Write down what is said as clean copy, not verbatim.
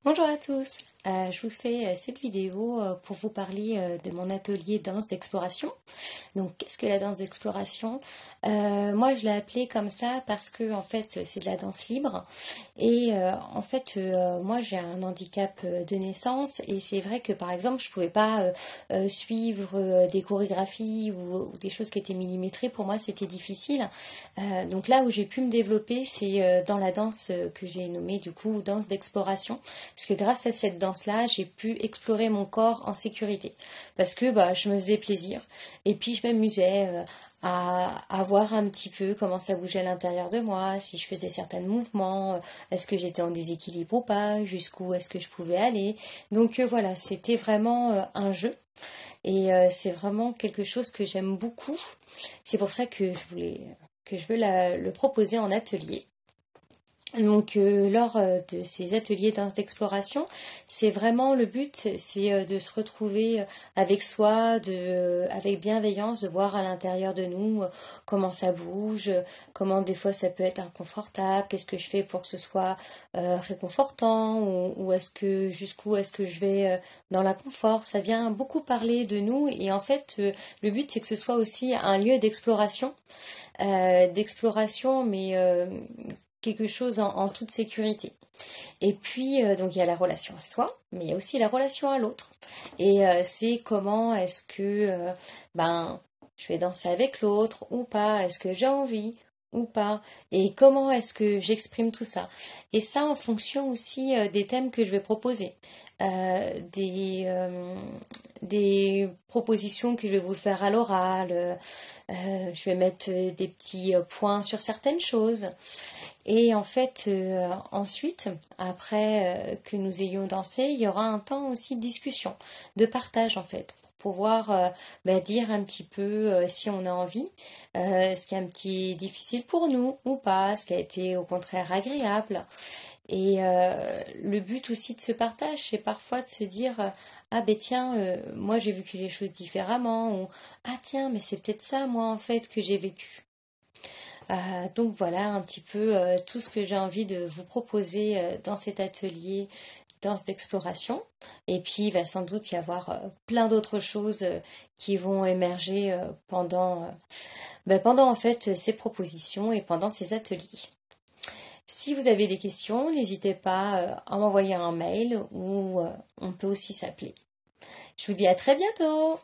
Bonjour à tous, je vous fais cette vidéo pour vous parler de mon atelier danse d'exploration. Donc qu'est-ce que la danse d'exploration? Moi je l'ai appelée comme ça parce que en fait c'est de la danse libre et moi j'ai un handicap de naissance et c'est vrai que par exemple je pouvais pas suivre des chorégraphies ou des choses qui étaient millimétrées, pour moi c'était difficile. Donc là où j'ai pu me développer c'est dans la danse que j'ai nommée du coup danse d'exploration. Parce que grâce à cette danse-là, j'ai pu explorer mon corps en sécurité. Parce que je me faisais plaisir. Et puis je m'amusais à voir un petit peu comment ça bougeait à l'intérieur de moi, si je faisais certains mouvements, est-ce que j'étais en déséquilibre ou pas, jusqu'où est-ce que je pouvais aller. Donc voilà, c'était vraiment un jeu. Et c'est vraiment quelque chose que j'aime beaucoup. C'est pour ça que je veux le proposer en atelier. Donc lors de ces ateliers danse d'exploration, c'est vraiment le but, c'est de se retrouver avec soi, avec bienveillance, de voir à l'intérieur de nous comment ça bouge, comment des fois ça peut être inconfortable, qu'est-ce que je fais pour que ce soit réconfortant, ou jusqu'où est-ce que je vais dans l'inconfort. Ça vient beaucoup parler de nous et en fait le but c'est que ce soit aussi un lieu d'exploration, mais quelque chose en toute sécurité. Et puis, donc il y a la relation à soi, mais il y a aussi la relation à l'autre. Et c'est comment est-ce que je vais danser avec l'autre ou pas, est-ce que j'ai envie ou pas, et comment est-ce que j'exprime tout ça. Et ça en fonction aussi des thèmes que je vais proposer. Euh, des, euh, des propositions que je vais vous faire à l'oral, je vais mettre des petits points sur certaines choses. Et en fait, ensuite, après que nous ayons dansé, il y aura un temps aussi de discussion, de partage en fait, pour pouvoir dire un petit peu si on a envie, ce qui est un petit difficile pour nous ou pas, ce qui a été au contraire agréable. Et le but aussi de ce partage, c'est parfois de se dire ah ben tiens, moi j'ai vécu les choses différemment, ou ah tiens, mais c'est peut-être ça moi en fait que j'ai vécu. Donc voilà un petit peu tout ce que j'ai envie de vous proposer dans cet atelier danse d'exploration. Et puis il va sans doute y avoir plein d'autres choses qui vont émerger pendant en fait ces propositions et pendant ces ateliers. Si vous avez des questions, n'hésitez pas à m'envoyer un mail ou on peut aussi s'appeler. Je vous dis à très bientôt!